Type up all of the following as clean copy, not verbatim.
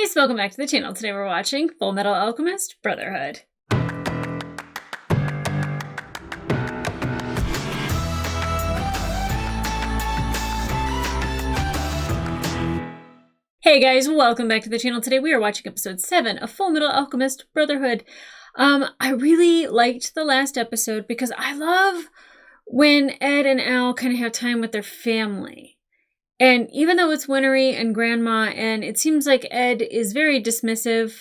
guys, welcome back to the channel. Today we're watching Fullmetal Alchemist Brotherhood. Hey guys, welcome back to the channel. Today we are watching episode 7 of Fullmetal Alchemist Brotherhood. I really liked the last episode because I love when Ed and Al kind of have time with their family. And even though it's Winry and Grandma, and it seems like Ed is very dismissive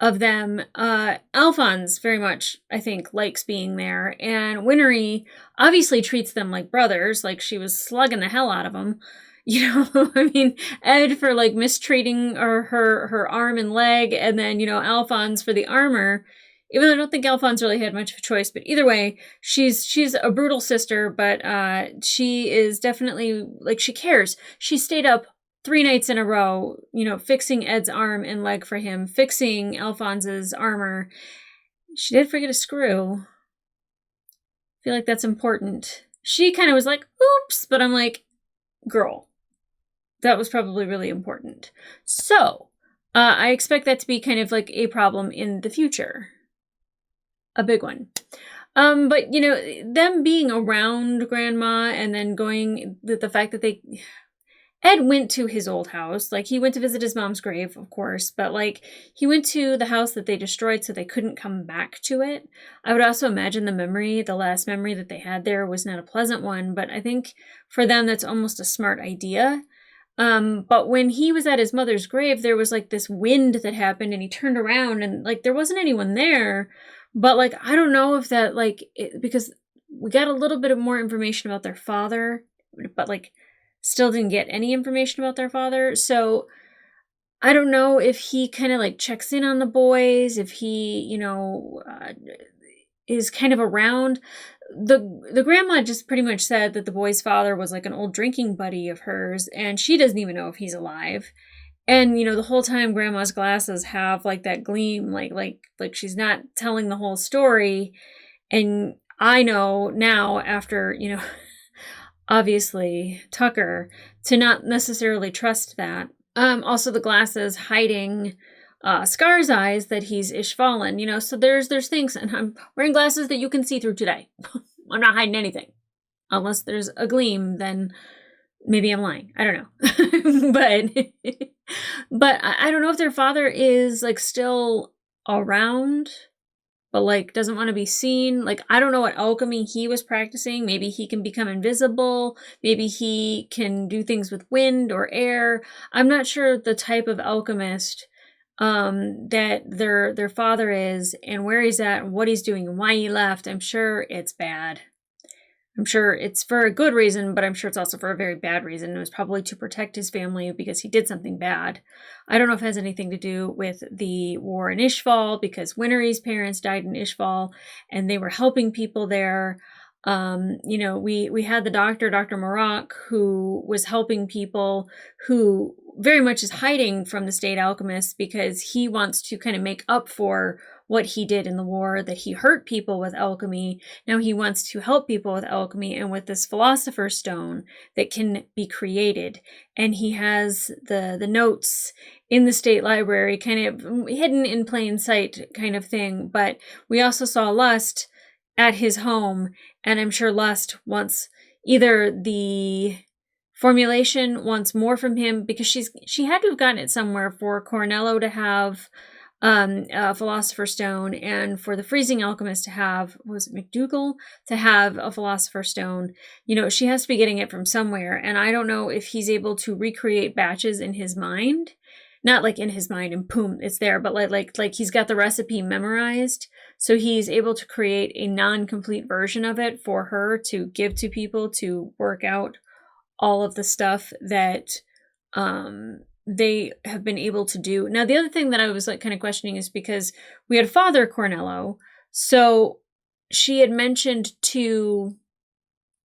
of them, Alphonse very much, I think, likes being there. And Winry obviously treats them like brothers, like she was slugging the hell out of them. You know, I mean, Ed for like mistreating her arm and leg, and then, you know, Alphonse for the armor. Even though I don't think Alphonse really had much of a choice, but either way, she's a brutal sister, but she is definitely, like, she cares. She stayed up 3 nights in a row, you know, fixing Ed's arm and leg for him, fixing Alphonse's armor. She did forget a screw. I feel like that's important. She kind of was like, oops, but I'm like, girl, that was probably really important. So, I expect that to be kind of like a problem in the future. A big one. But, you know, them being around Grandma and then going, the fact that Ed went to his old house. Like, he went to visit his mom's grave, of course, but, like, he went to the house that they destroyed so they couldn't come back to it. I would also imagine the last memory that they had there was not a pleasant one, but I think for them that's almost a smart idea. But when he was at his mother's grave, there was, like, this wind that happened, and he turned around, and, like, there wasn't anyone there. But, like, I don't know if that, like, because we got a little bit of more information about their father, but, like, still didn't get any information about their father. So I don't know if he kind of, like, checks in on the boys, if he, you know, is kind of around. The grandma just pretty much said that the boy's father was, like, an old drinking buddy of hers, and she doesn't even know if he's alive. And, you know, the whole time Grandma's glasses have, like, that gleam, like she's not telling the whole story. And I know now, after, you know, obviously Tucker, to not necessarily trust that. Also the glasses hiding Scar's eyes that he's Ishvalan, you know, so there's things, and I'm wearing glasses that you can see through today. I'm not hiding anything. Unless there's a gleam, then maybe I'm lying. I don't know. but I don't know if their father is, like, still around, but, like, doesn't want to be seen. Like, I don't know what alchemy he was practicing. Maybe he can become invisible. Maybe he can do things with wind or air. I'm not sure the type of alchemist that their father is, and where he's at, and what he's doing, and why he left. I'm sure it's bad. I'm sure it's for a good reason, but I'm sure it's also for a very bad reason. It was probably to protect his family because he did something bad. I don't know if it has anything to do with the war in Ishval, because Winry's parents died in Ishval, and they were helping people there. You know, we had the doctor, Dr. Marak, who was helping people, who very much is hiding from the state alchemists because he wants to kind of make up for what he did in the war, that he hurt people with alchemy. Now he wants to help people with alchemy and with this philosopher's stone that can be created. And he has the notes in the state library, kind of hidden in plain sight kind of thing. But we also saw Lust at his home, and I'm sure Lust wants either the formulation, wants more from him, because she had to have gotten it somewhere for Cornello to have a philosopher's stone, and for the freezing alchemist to have, was it McDougal, to have a philosopher's stone. You know, she has to be getting it from somewhere, and I don't know if he's able to recreate batches in his mind. Not like in his mind and boom, it's there, but like he's got the recipe memorized, so he's able to create a non-complete version of it for her to give to people to work out all of the stuff that they have been able to do. Now, the other thing that I was, like, kind of questioning is because we had Father Cornello, so she had mentioned to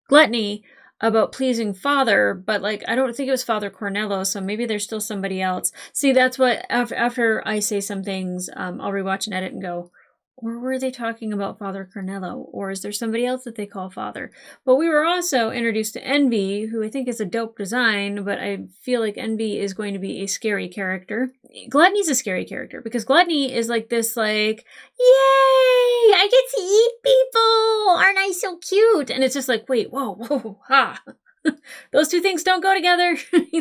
Gluttony about pleasing Father, but, like, I don't think it was Father Cornello, so maybe there's still somebody else. See, that's what, after I say some things, I'll rewatch and edit and go, Or were they talking about Father Cornello? Or is there somebody else that they call Father? But we were also introduced to Envy, who I think is a dope design, but I feel like Envy is going to be a scary character. Gluttony's a scary character, because Gluttony is like this, like, yay! I get to eat people! Aren't I so cute? And it's just like, wait, whoa, ha! Those two things don't go together.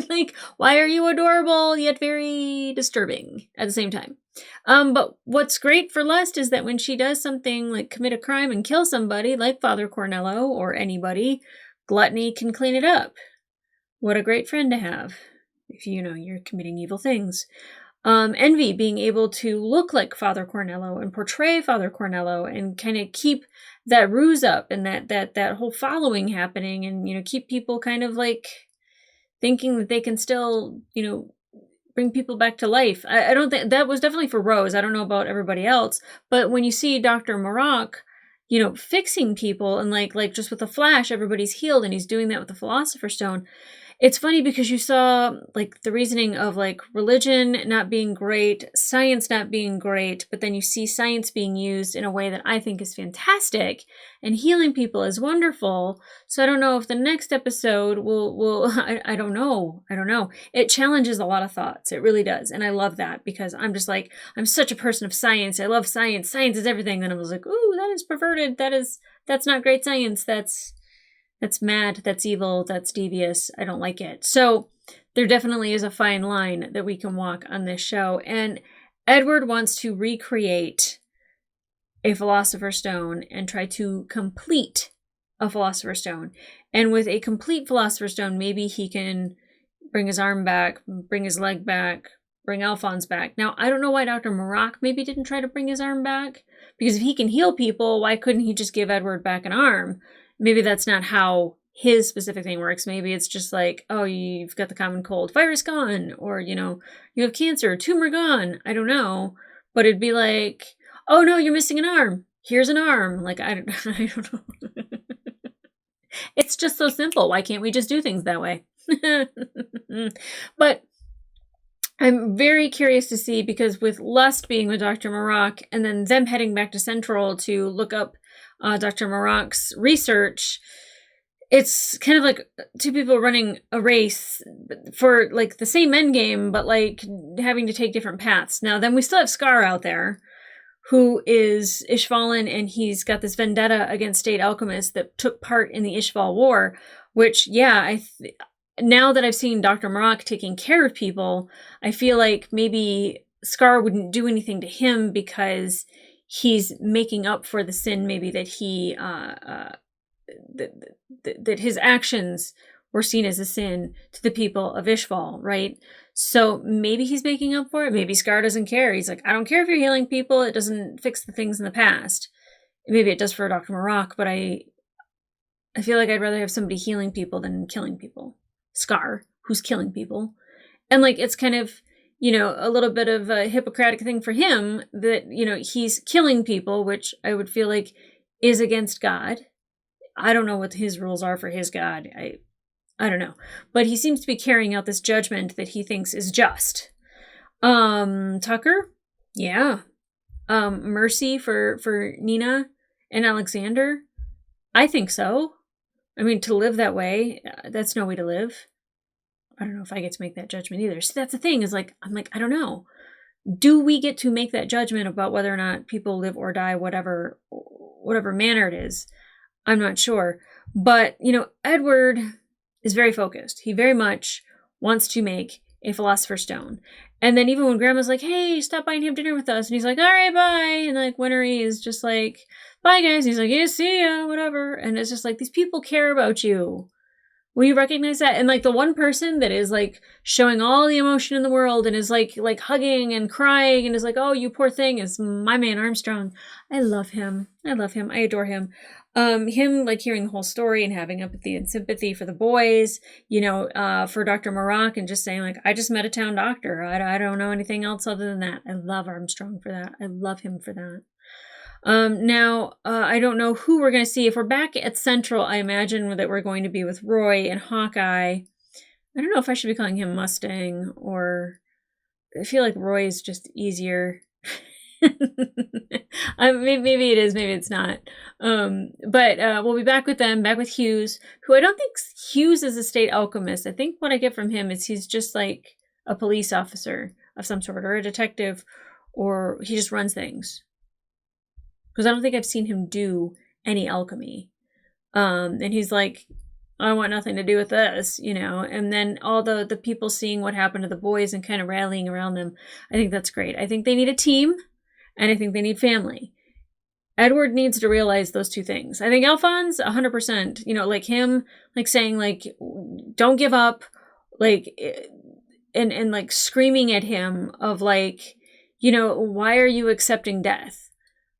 Like, why are you adorable yet very disturbing at the same time? But what's great for Lust is that when she does something like commit a crime and kill somebody, like Father Cornello or anybody, Gluttony can clean it up. What a great friend to have if you're committing evil things. Envy, being able to look like Father Cornello and portray Father Cornello and kind of keep that ruse up and that whole following happening, and keep people kind of like thinking that they can still bring people back to life. I don't think that was definitely for Rose. I don't know about everybody else, but when you see Dr. Maroc, fixing people and like just with a flash, everybody's healed, and he's doing that with the Philosopher's Stone. It's funny because you saw like the reasoning of like religion not being great, science not being great, but then you see science being used in a way that I think is fantastic, and healing people is wonderful. So I don't know if the next episode will I don't know. It challenges a lot of thoughts. It really does. And I love that, because I'm just like, I'm such a person of science. I love science. Science is everything. Then I was like, ooh, that is perverted. That's not great science. That's mad, that's evil, that's devious. I don't like it. So there definitely is a fine line that we can walk on this show. And Edward wants to recreate a Philosopher's Stone and try to complete a Philosopher's Stone. And with a complete Philosopher's Stone, maybe he can bring his arm back, bring his leg back, bring Alphonse back. Now, I don't know why Dr. Maroc maybe didn't try to bring his arm back. Because if he can heal people, why couldn't he just give Edward back an arm? Maybe that's not how his specific thing works. Maybe it's just like, oh, you've got the common cold, virus gone, or, you have cancer, tumor gone. I don't know. But it'd be like, oh, no, you're missing an arm. Here's an arm. Like, I don't know. It's just so simple. Why can't we just do things that way? But I'm very curious to see, because with Lust being with Dr. Maroc and then them heading back to Central to look up Dr. Maroc's research, it's kind of like two people running a race for like the same end game, but like having to take different paths. Now, then we still have Scar out there, who is Ishvalan, and he's got this vendetta against state alchemists that took part in the Ishval War, which, yeah, now that I've seen Dr. Maroc taking care of people, I feel like maybe Scar wouldn't do anything to him because he's making up for the sin maybe that he that his actions were seen as a sin to the people of Ishval, right? So maybe he's making up for it. Maybe Scar doesn't care. He's like, I don't care if you're healing people. It doesn't fix the things in the past. Maybe it does for Dr. Maroc, but I feel like I'd rather have somebody healing people than killing people. Scar, who's killing people. And like, it's kind of, a little bit of a Hippocratic thing for him that, he's killing people, which I would feel like is against God. I don't know what his rules are for his God. I don't know. But he seems to be carrying out this judgment that he thinks is just. Tucker? Yeah. Mercy for Nina and Alexander? I think so. I mean, to live that way, that's no way to live. I don't know if I get to make that judgment either. So that's the thing, is like, I'm like, I don't know. Do we get to make that judgment about whether or not people live or die, whatever manner it is? I'm not sure. But, Edward is very focused. He very much wants to make a Philosopher's Stone. And then even when Grandma's like, hey, stop by and have dinner with us. And he's like, all right, bye. And like Winnery is just like, bye, guys. And he's like, yeah, see ya, whatever. And it's just like, these people care about you. Will you recognize that? And like the one person that is like showing all the emotion in the world and is like hugging and crying and is like, oh, you poor thing, is my man Armstrong. I love him. I adore him. Him like hearing the whole story and having empathy and sympathy for the boys, for Dr. Maroc, and just saying like, I just met a town doctor. I don't know anything else other than that. I love Armstrong for that. I love him for that. Now, I don't know who we're going to see. If we're back at Central, I imagine that we're going to be with Roy and Hawkeye. I don't know if I should be calling him Mustang, or I feel like Roy is just easier. Maybe it is, maybe it's not. But we'll be back with them, back with Hughes, who I don't think Hughes is a state alchemist. I think what I get from him is he's just like a police officer of some sort, or a detective, or he just runs things. Because I don't think I've seen him do any alchemy. And he's like, I want nothing to do with this, you know. And then all the people seeing what happened to the boys and kind of rallying around them. I think that's great. I think they need a team, and I think they need family. Edward needs to realize those two things. I think Alphonse, 100%, you know, like him, like saying, like, don't give up, like, and like screaming at him of like, you know, why are you accepting death?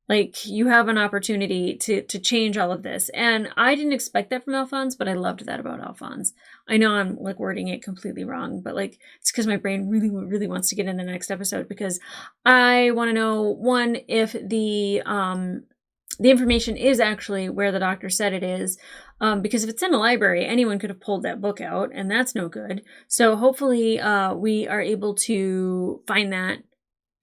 Like, you have an opportunity to change all of this. And I didn't expect that from Alphonse, but I loved that about Alphonse. I know I'm like wording it completely wrong, but like, it's because my brain really, really wants to get in the next episode, because I want to know, one, if the information is actually where the doctor said it is. Because if it's in a library, anyone could have pulled that book out, and that's no good. So hopefully we are able to find that,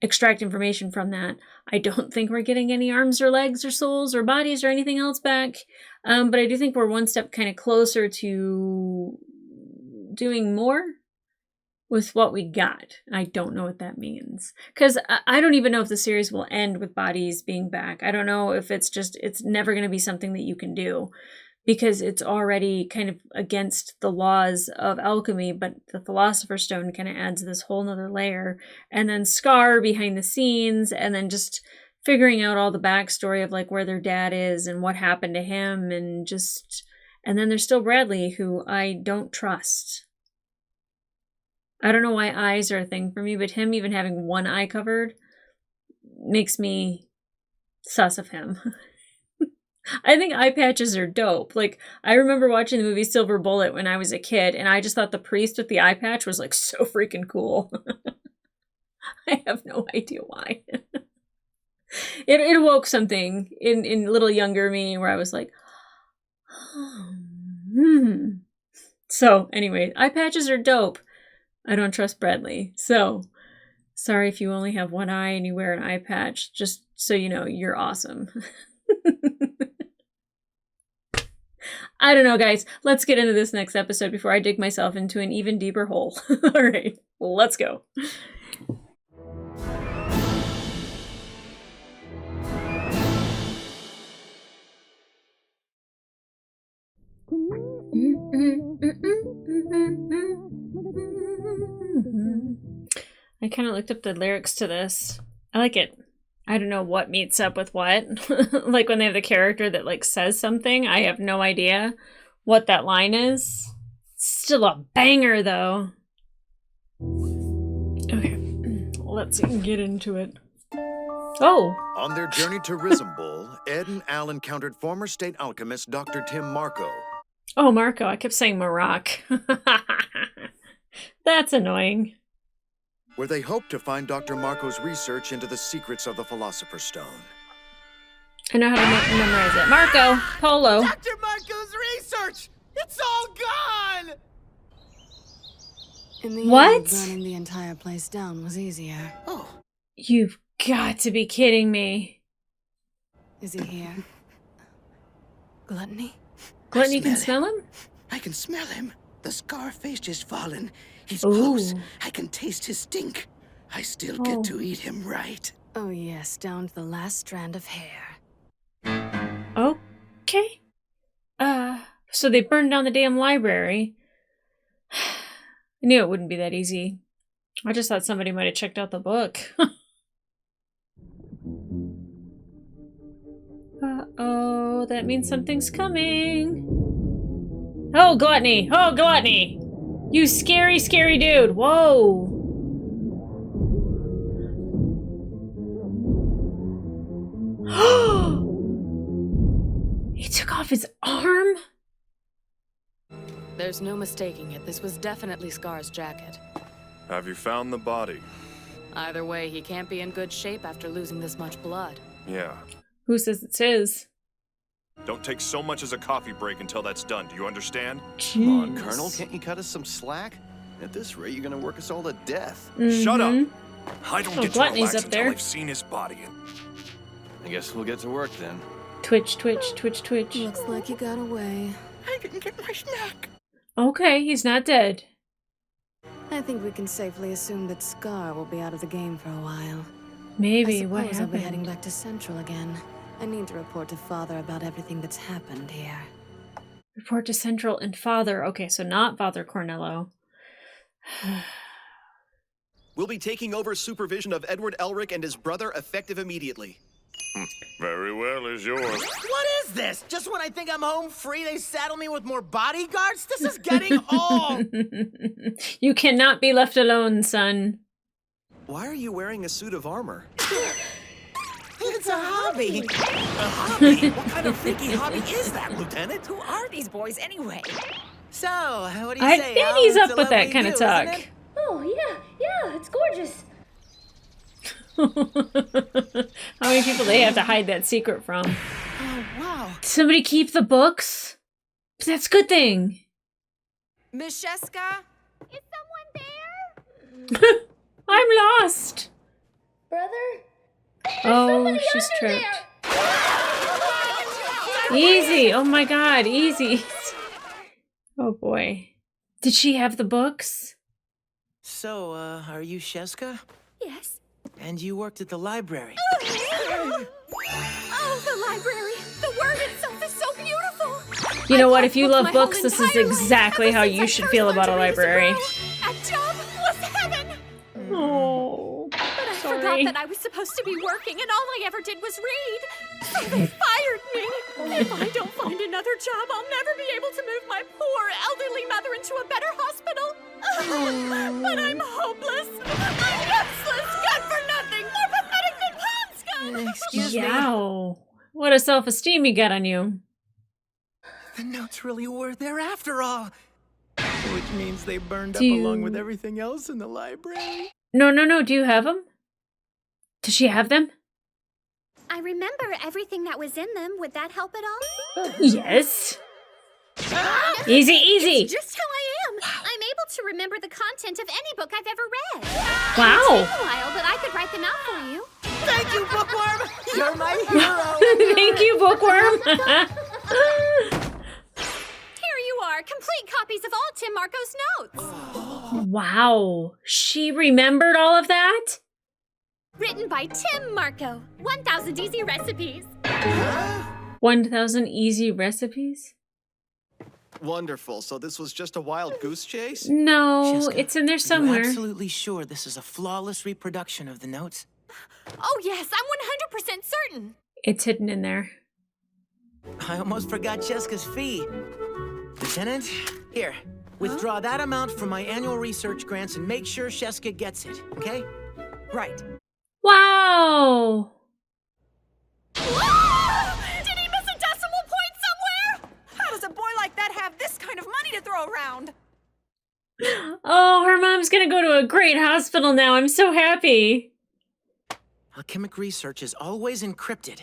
extract information from that. I don't think we're getting any arms or legs or souls or bodies or anything else back. But I do think we're one step kind of closer to doing more with what we got. I don't know what that means. Because I don't even know if the series will end with bodies being back. I don't know if it's never going to be something that you can do, because it's already kind of against the laws of alchemy, but the Philosopher's Stone kind of adds this whole nother layer. And then Scar behind the scenes, and then just figuring out all the backstory of like where their dad is and what happened to him, and then there's still Bradley, who I don't trust. I don't know why eyes are a thing for me, but him even having one eye covered makes me sus of him. I think eye patches are dope. Like, I remember watching the movie Silver Bullet when I was a kid, and I just thought the priest with the eye patch was like so freaking cool. I have no idea why. It awoke something in little younger me where I was like, So anyway, eye patches are dope. I don't trust Bradley. So sorry if you only have one eye and you wear an eye patch. Just so you know, you're awesome. I don't know, guys. Let's get into this next episode before I dig myself into an even deeper hole. All right, let's go. I kind of looked up the lyrics to this. I like it. I don't know what meets up with what. Like when they have the character that like says something, I have no idea what that line is. Still a banger though. Okay, let's get into it. Oh. On their journey to Risambull, Ed and Al encountered former state alchemist Dr. Tim Marco. Oh, Marco. I kept saying Maroc. That's annoying. Where they hoped to find Dr. Marco's research into the secrets of the Philosopher's Stone. I know how to memorize it. Marco Polo. Dr. Marco's research! It's all gone! In the What? end, burning the entire place down was easier. Oh. You've got to be kidding me. Is he here? Gluttony? Gluttony can smell him? I can smell him. The scar face just fallen. He's Ooh. close. I can taste his stink. I still get to eat him right. Oh yes, down to the last strand of hair. Okay. So they burned down the damn library. I knew it wouldn't be that easy. I just thought somebody might have checked out the book. Uh-oh, that means something's coming. Oh, gluttony! Oh, gluttony! You scary, scary dude! Whoa! He took off his arm? There's no mistaking it. This was definitely Scar's jacket. Have you found the body? Either way, he can't be in good shape after losing this much blood. Yeah. Who says it's his? Don't take so much as a coffee break until that's done. Do you understand? Come on, Colonel. Can't you cut us some slack? At this rate, you're gonna work us all to death. Shut up! I don't Oh, get to Gluttony's relax up there. until I've seen his body. I guess we'll get to work then. Twitch, twitch, twitch, twitch. Looks like he got away. I didn't get my snack. Okay, he's not dead. I think we can safely assume that Scar will be out of the game for a while. Maybe. I What suppose I'll be heading happened? back to Central again. I need to report to Father about everything that's happened here. Report to Central and Father. Okay, so not Father Cornello. We'll be taking over supervision of Edward Elric and his brother effective immediately. Very well, is yours. What is this? Just when I think I'm home free, they saddle me with more bodyguards? This is getting old! You cannot be left alone, son. Why are you wearing a suit of armor? It's a hobby. A hobby? What kind of freaky hobby is that, Lieutenant? Who are these boys anyway? So, what do you I say, bet Al? he's It's up a with that lovely kind of view, isn't talk. it? Oh, yeah, it's gorgeous. How many people they have to hide that secret from? Oh, wow. Did somebody keep the books? That's a good thing. Miss Sheska? Is someone there? I'm lost. Brother? Oh, she's tripped. Easy. Oh my god, easy. Oh boy. Did she have the books? So, are you Sheska? Yes. And you worked at the library? Oh, the library. The word itself is so beautiful. You know what? If you I've love looked my books, whole this is entire life, exactly ever how since you I should first feel learned about a to read as library. girl. A job was heaven. Oh, But I forgot sorry. that I was supposed to be working, and all I ever did was read. So they fired me. If I don't find another job, I'll never be able to move my poor elderly mother into a better hospital. But I'm hopeless. I'm useless, good for nothing, more pathetic than pond scum. Excuse me. Yow. What a self-esteem you got on you. The notes really were there after all. Which means they burned up Do you- along with everything else in the library. No. Do you have them? Does she have them? I remember everything that was in them. Would that help at all? Yes. Easy, easy. It's just how I am. I'm able to remember the content of any book I've ever read. Wow. It takes a while, but I could write them out for you. Thank you, Bookworm! You're my hero! Thank you, Bookworm. Here you are, complete copies of all Tim Marco's notes. Wow. She remembered all of that? Written by Tim Marco. 1,000 easy recipes. 1,000 easy recipes? Wonderful. So this was just a wild goose chase? No, Sheska, it's in there are you somewhere. absolutely sure this is a flawless reproduction of the notes? Oh yes, I'm 100% certain. It's hidden in there. I almost forgot Jessica's fee. Lieutenant, here, withdraw that amount from my annual research grants and make sure Sheska gets it, okay? Right. Wow. Did he miss a decimal point somewhere? How does a boy like that have this kind of money to throw around? Oh, her mom's gonna go to a great hospital now. I'm so happy. Alchemic research is always encrypted.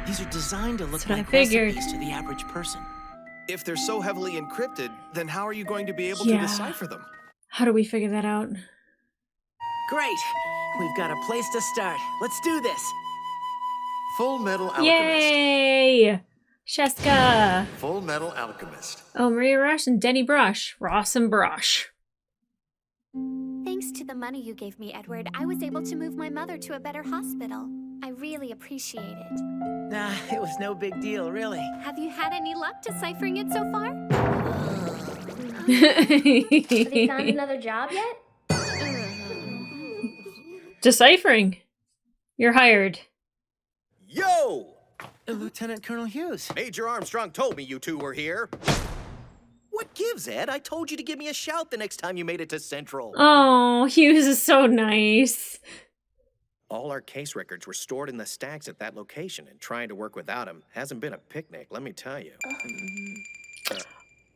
These are designed to look That's what I like figured. recipes to the average person. If they're so heavily encrypted, then how are you going to be able Yeah. to decipher them? How do we figure that out? Great! We've got a place to start. Let's do this! Fullmetal Alchemist. Yay! Sheska. Fullmetal Alchemist. Oh, Maria Rosh and Denny Brush. Ross and Brush. Thanks to the money you gave me, Edward, I was able to move my mother to a better hospital. I really appreciate it. Nah, it was no big deal, really. Have you had any luck deciphering it so far? Have they found another job yet? Deciphering. You're hired. Yo! Lieutenant Colonel Hughes. Major Armstrong told me you two were here. What gives, Ed? I told you to give me a shout the next time you made it to Central. Oh, Hughes is so nice. All our case records were stored in the stacks at that location, and trying to work without them hasn't been a picnic, let me tell you.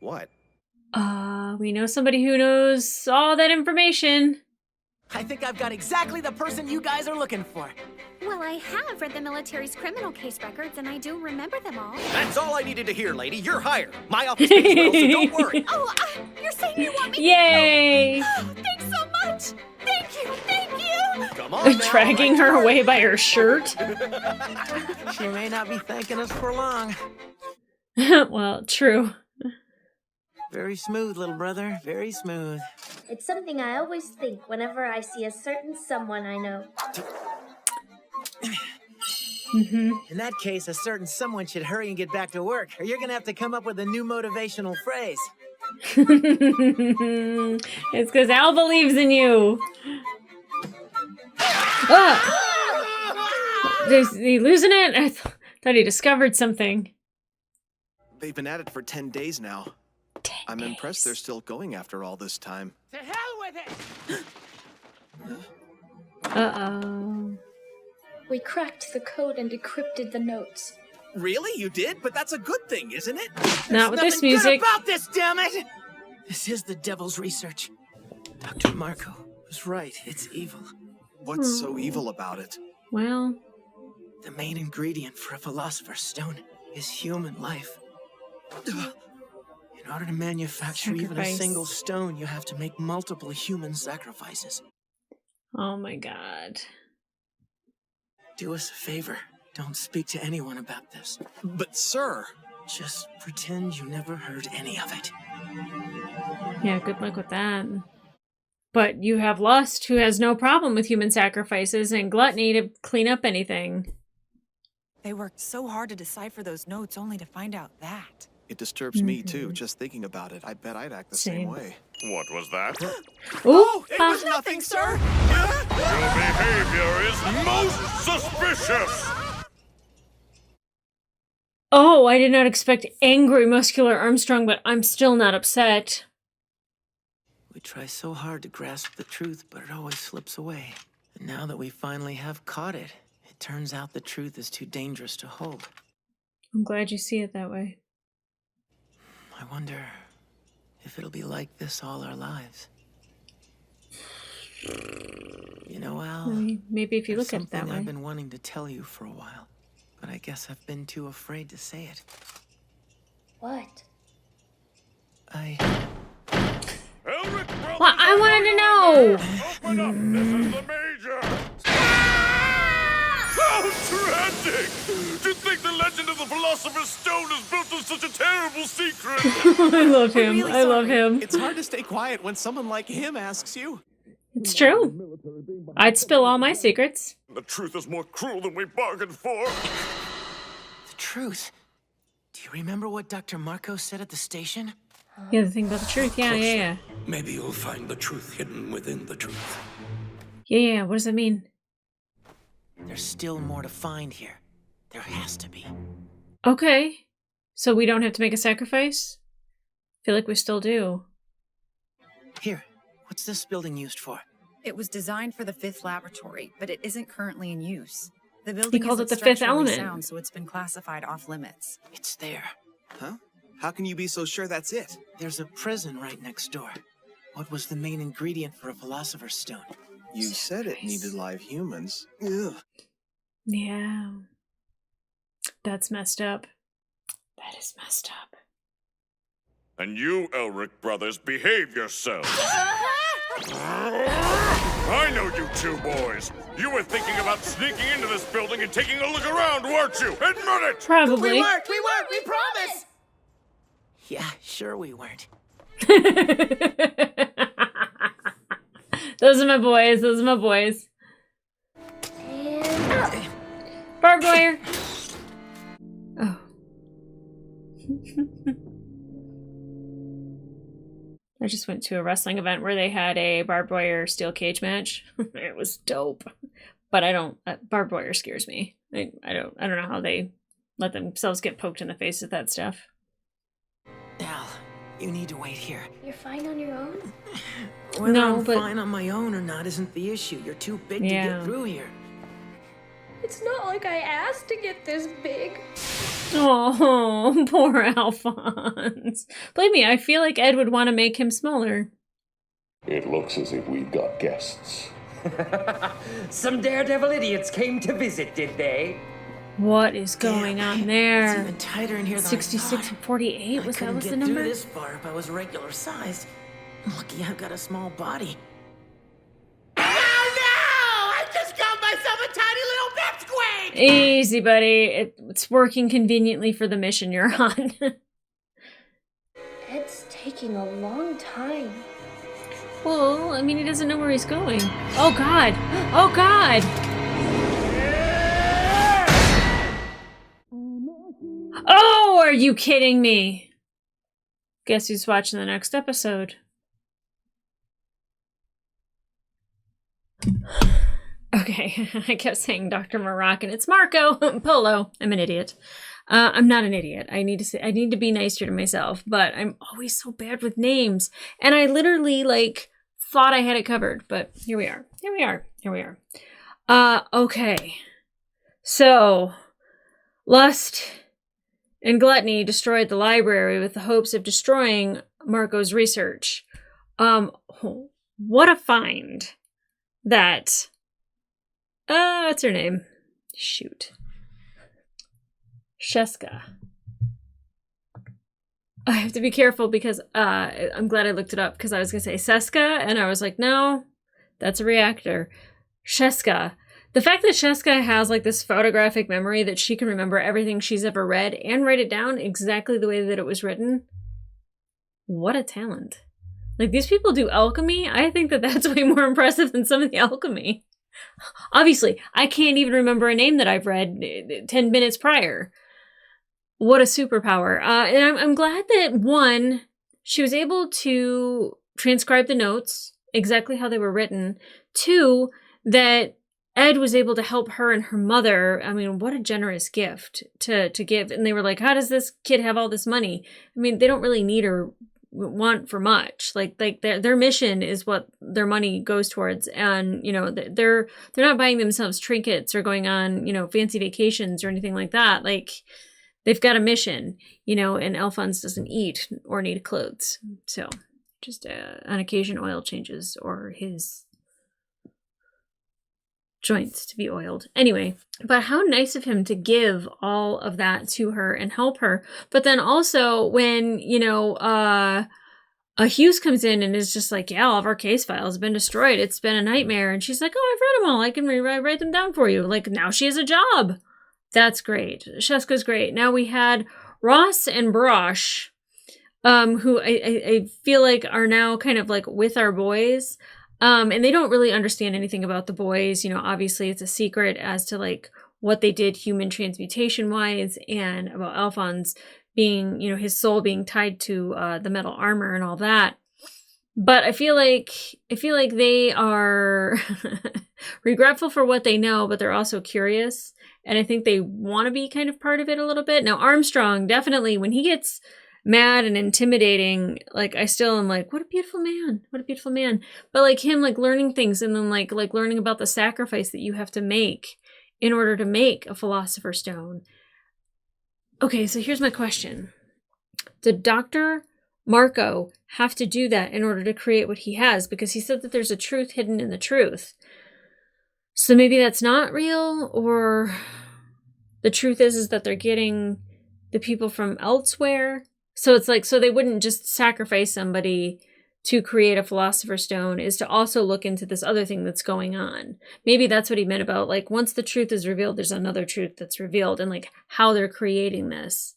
What? We know somebody who knows all that information. I think I've got exactly the person you guys are looking for. Well, I have read the military's criminal case records, and I do remember them all. That's all I needed to hear, lady. You're hired. My office pays well, so don't worry. Oh, you're saying you want me? Yay! Oh, thanks so much. Thank you. Come on now, Dragging her away by her shirt. She may not be thanking us for long. Well, true. Very smooth, little brother. Very smooth. It's something I always think whenever I see a certain someone I know. In that case, a certain someone should hurry and get back to work, or you're gonna have to come up with a new motivational phrase. It's because Al believes in you. Ah! Is he losing it? I thought he discovered something. They've been at it for 10 days now. 10 I'm days. impressed they're still going after all this time. To hell with it! Uh-oh. We cracked the code and decrypted the notes. Really? You did? But that's a good thing, isn't it? Not with this Nothing good music. about this, damn it! This is the devil's research. Dr. Marco was right. It's evil. What's so evil about it? Well, The main ingredient for a philosopher's stone is human life. In order to manufacture even a Sacrifice. single stone, you have to make multiple human sacrifices. oh my god. Do us a favor. Don't speak to anyone about this. But sir... Just pretend you never heard any of it. Yeah, good luck with that. But you have Lust, who has no problem with human sacrifices, and Gluttony to clean up anything. They worked so hard to decipher those notes only to find out that. It disturbs me, too, just thinking about it. I bet I'd act the same way. What was that? Ooh, It was nothing, sir! Your behavior is most suspicious! Oh, I did not expect angry, muscular Armstrong, but I'm still not upset. We try so hard to grasp the truth, but it always slips away. And now that we finally have caught it, it turns out the truth is too dangerous to hold. I'm glad you see it that way. I wonder if it'll be like this all our lives. You know, Al, Maybe if you there's look at it that something way. I've been wanting to tell you for a while, but I guess I've been too afraid to say it. What? Elric Brothers Well, I wanted to know! Open up! This is the Major! How tragic! To think the legend of the Philosopher's Stone is built on such a terrible secret! I love him. I love him. It's hard to stay quiet when someone like him asks you. It's true. I'd spill all my secrets. The truth is more cruel than we bargained for. The truth? Do you remember what Dr. Marco said at the station? Yeah, the thing about the truth. Yeah. Maybe you'll find the truth hidden within the truth. Yeah, what does that mean? There's still more to find here. There has to be. Okay. So we don't have to make a sacrifice? Feel like we still do. Here, what's this building used for? It was designed for the fifth laboratory, but it isn't currently in use. The building called isn't it the fifth structurally element. sound, so it's been classified off limits. It's there. Huh? How can you be so sure that's it? There's a prison right next door. What was the main ingredient for a philosopher's stone? You said it needed live humans. Ugh. Yeah. That's messed up. That is messed up. And you, Elric Brothers, behave yourselves. I know you two boys. You were thinking about sneaking into this building and taking a look around, weren't you? Admit it! Probably. We weren't, we promise! Yeah, sure we weren't. Those are my boys. Those are my boys. And Barbed wire. Oh. I just went to a wrestling event where they had a barbed wire steel cage match. It was dope. But I don't. Barbed wire scares me. I don't know how they let themselves get poked in the face with that stuff. Al, you need to wait here. you're fine on your own? Whether No, I'm but- fine on my own or not isn't the issue. You're too big to Yeah. get through here. It's not like I asked to get this big. Oh, poor Alphonse. Believe me, I feel like Ed would want to make him smaller. It looks as if we've got guests. Some daredevil idiots came to visit, did they? What is going on there? It's even tighter in here than 66 I and thought. 48, I was that couldn't was get the number? through this far if I was regular sized. Lucky I've got a small body. Oh no! I just Easy, buddy. It's working conveniently for the mission you're on. Ed's taking a long time. Well, I mean, he doesn't know where he's going. Oh, God. Oh, God. Oh, are you kidding me? Guess who's watching the next episode? Okay, I kept saying Dr. Moroccan. It's Marco Polo. I'm an idiot. I'm not an idiot. I need to be nicer to myself, but I'm always so bad with names. And I literally thought I had it covered, but here we are. Okay. So, Lust and Gluttony destroyed the library with the hopes of destroying Marco's research. What a find that... what's her name? Shoot. Sheska. I have to be careful because I'm glad I looked it up because I was going to say Seska and I was like, no, that's a reactor. Sheska. The fact that Sheska has this photographic memory that she can remember everything she's ever read and write it down exactly the way that it was written. What a talent. These people do alchemy. I think that that's way more impressive than some of the alchemy. Obviously, I can't even remember a name that I've read 10 minutes prior. What a superpower. And I'm glad that, one, she was able to transcribe the notes exactly how they were written. Two, that Ed was able to help her and her mother. I mean, what a generous gift to give. And they were like, how does this kid have all this money? I mean, they don't really need or want for much. Their mission is what their money goes towards. And, they're not buying themselves trinkets or going on, fancy vacations or anything like that. They've got a mission, and Alphonse doesn't eat or need clothes. So just on occasion oil changes or his joints to be oiled. Anyway, but how nice of him to give all of that to her and help her. But then also when, Hughes comes in and is just like, yeah, all of our case files have been destroyed. It's been a nightmare. And she's like, oh, I've read them all. I can write them down for you. Now she has a job. That's great. Sheska's great. Now we had Ross and Brosh, who I feel like are now kind of with our boys. And they don't really understand anything about the boys. Obviously it's a secret as to what they did human transmutation wise and about Alphonse being, his soul being tied to the metal armor and all that. But I feel like they are regretful for what they know, but they're also curious. And I think they want to be kind of part of it a little bit. Now, Armstrong, definitely, when he gets mad and intimidating, I still am what a beautiful man. What a beautiful man. But him, learning things and then learning about the sacrifice that you have to make in order to make a Philosopher's Stone. Okay, so here's my question. Did Dr. Marco have to do that in order to create what he has? Because he said that there's a truth hidden in the truth. So maybe that's not real, or the truth is that they're getting the people from elsewhere. So it's so they wouldn't just sacrifice somebody to create a Philosopher's Stone, is to also look into this other thing that's going on. Maybe that's what he meant about once the truth is revealed, there's another truth that's revealed, and how they're creating this.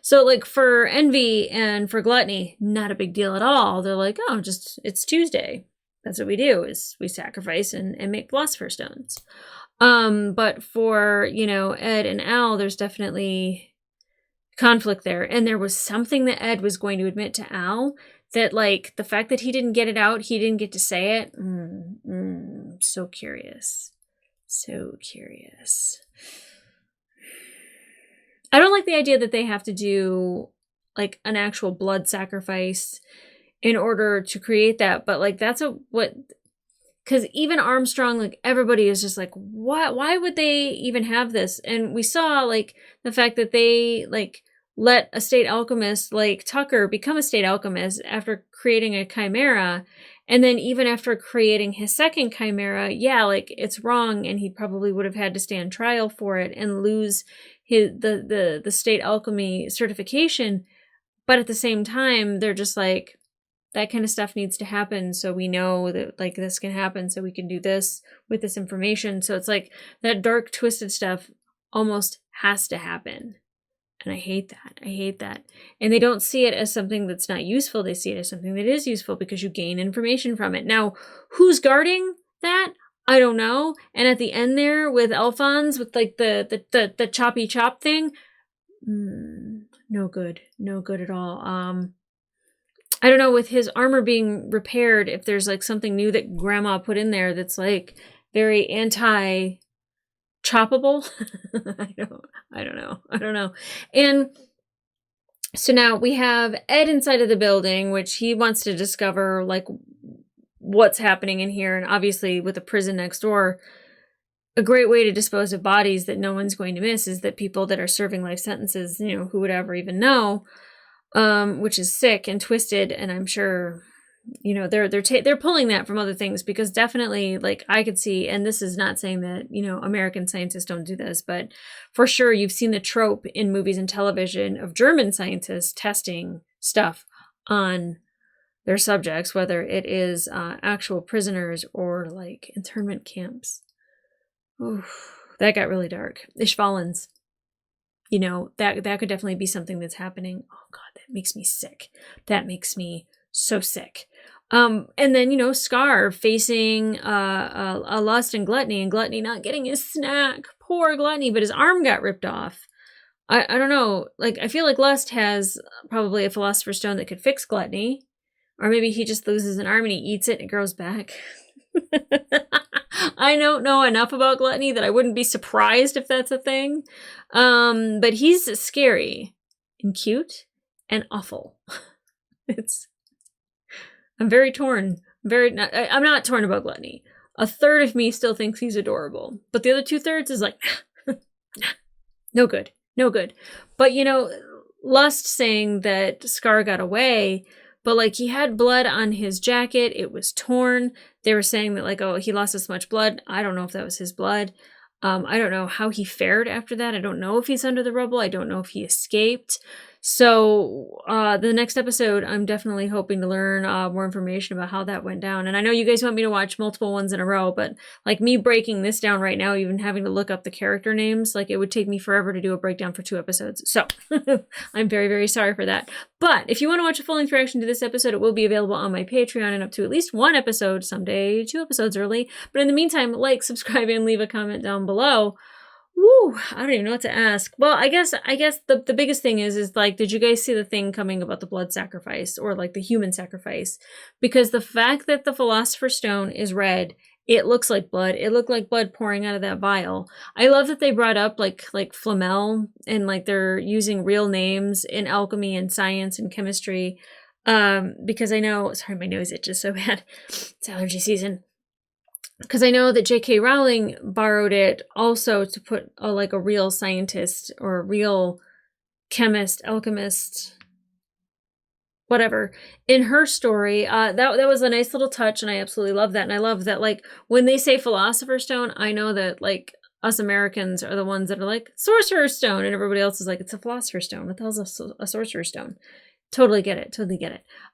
So for Envy and for Gluttony, not a big deal at all. They're oh, it's Tuesday. That's what we do, is we sacrifice and make Philosopher's Stones. But for, Ed and Al, there's definitely conflict there. And there was something that Ed was going to admit to Al that the fact that he didn't get it out, he didn't get to say it. So curious. So curious. I don't like the idea that they have to do an actual blood sacrifice in order to create that. But that's because even Armstrong, everybody is just what? Why would they even have this? And we saw the fact that they let a state alchemist Tucker become a state alchemist after creating a chimera. And then even after creating his second chimera, it's wrong. And he probably would have had to stand trial for it and lose the state alchemy certification. But at the same time, they're just that kind of stuff needs to happen. So we know that this can happen. So we can do this with this information. So it's that dark, twisted stuff almost has to happen. And I hate that. I hate that. And they don't see it as something that's not useful. They see it as something that is useful because you gain information from it. Now, who's guarding that? I don't know. And at the end there with Alphonse, with like the choppy chop thing, no good. No good at all. I don't know, with his armor being repaired, if there's like something new that Grandma put in there that's like very anti-choppable. I don't know. And so now we have Ed inside of the building, which he wants to discover like what's happening in here. And obviously with the prison next door, a great way to dispose of bodies that no one's going to miss is that people that are serving life sentences, you know, who would ever even know, which is sick and twisted. And I'm sure, you know, they're pulling that from other things, because definitely, like, I could see, and this is not saying that, you know, American scientists don't do this, but for sure you've seen the trope in movies and television of German scientists testing stuff on their subjects, whether it is actual prisoners or like internment camps. Oof, that got really dark. Ishvalens. You know, that could definitely be something that's happening. Oh God, that makes me sick. That makes me so sick. And then, you know, Scar facing a lust and Gluttony not getting his snack. Poor Gluttony, but his arm got ripped off. I don't know. Like, I feel like Lust has probably a Philosopher's Stone that could fix Gluttony. Or maybe he just loses an arm and he eats it and it grows back. I don't know enough about Gluttony that I wouldn't be surprised if that's a thing. But he's scary and cute and awful. I'm very torn. I'm not torn about Gluttony. A third of me still thinks he's adorable. But the other 2/3 is like, no good. But, you know, Lust saying that Scar got away, but like he had blood on his jacket. It was torn. They were saying that like, oh, he lost this much blood. I don't know if that was his blood. I don't know how he fared after that. I don't know if he's under the rubble. I don't know if he escaped. So the next episode, I'm definitely hoping to learn more information about how that went down. And I know you guys want me to watch multiple ones in a row, but like me breaking this down right now, even having to look up the character names, like it would take me forever to do a breakdown for 2 episodes. So I'm very, very sorry for that. But if you want to watch a full-length reaction to this episode, it will be available on my Patreon and up to at least 1 episode, someday 2 episodes early. But in the meantime, like, subscribe, and leave a comment down below. Woo, I don't even know what to ask. Well, I guess the biggest thing is like, did you guys see the thing coming about the blood sacrifice or like the human sacrifice? Because the fact that the Philosopher's Stone is red, it looks like blood. It looked like blood pouring out of that vial. I love that they brought up like Fullmetal, and like they're using real names in alchemy and science and chemistry. Because I know, sorry, my nose itches so bad. It's allergy season. Because I know that J.K. Rowling borrowed it also to put like a real scientist or a real chemist, alchemist, whatever, in her story. That was a nice little touch, and I absolutely love that. And I love that, like, when they say Philosopher's Stone, I know that, like, us Americans are the ones that are like, Sorcerer's Stone, and everybody else is like, it's a Philosopher's Stone. What the hell's a Sorcerer's Stone? Totally get it.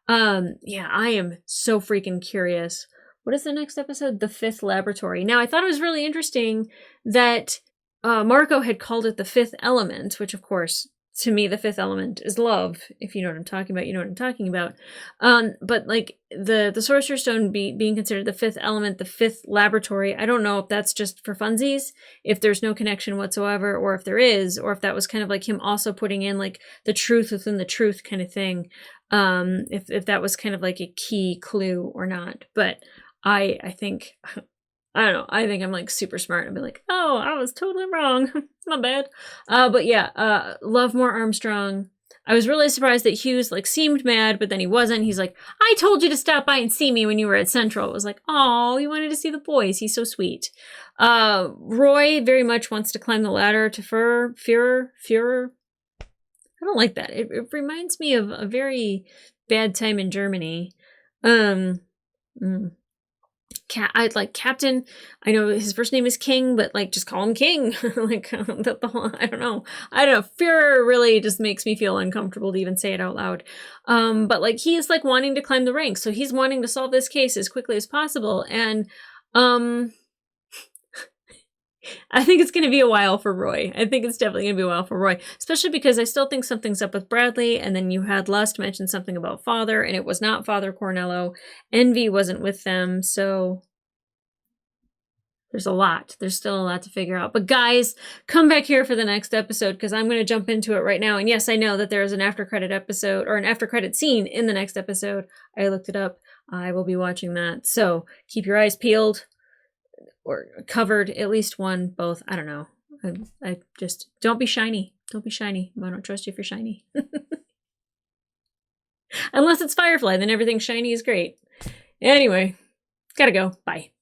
Yeah, I am so freaking curious. What is the next episode? The Fifth Laboratory. Now, I thought it was really interesting that Marco had called it the Fifth Element, which, of course, to me, the fifth element is love. If you know what I'm talking about, you know what I'm talking about. But like the Sorcerer's Stone being considered the fifth element, the fifth laboratory, I don't know if that's just for funsies, if there's no connection whatsoever, or if there is, or if that was kind of like him also putting in like the truth within the truth kind of thing. If that was kind of like a key clue or not. But I think, I don't know, I think I'm like super smart. I'd be like, oh, I was totally wrong. My bad. But yeah, love more Armstrong. I was really surprised that Hughes like seemed mad, but then he wasn't. He's like, I told you to stop by and see me when you were at Central. It was like, oh, you wanted to see the boys. He's so sweet. Roy very much wants to climb the ladder to Führer. I don't like that. It reminds me of a very bad time in Germany. I'd like Captain. I know his first name is King, but like just call him King. Like I don't know. Führer really just makes me feel uncomfortable to even say it out loud. But like he is like wanting to climb the ranks, so he's wanting to solve this case as quickly as possible. And I think it's going to be a while for Roy. I think it's definitely going to be a while for Roy, especially because I still think something's up with Bradley, and then you had Lust mention something about Father, and it was not Father Cornello. Envy wasn't with them, so there's a lot. There's still a lot to figure out. But guys, come back here for the next episode, because I'm going to jump into it right now. And yes, I know that there is an after credit episode, or an after credit scene in the next episode. I looked it up. I will be watching that. So keep your eyes peeled. Or covered, at least one, both. I don't know. I just, don't be shiny. Don't be shiny. I don't trust you if you're shiny. Unless it's Firefly, then everything shiny is great. Anyway, gotta go. Bye.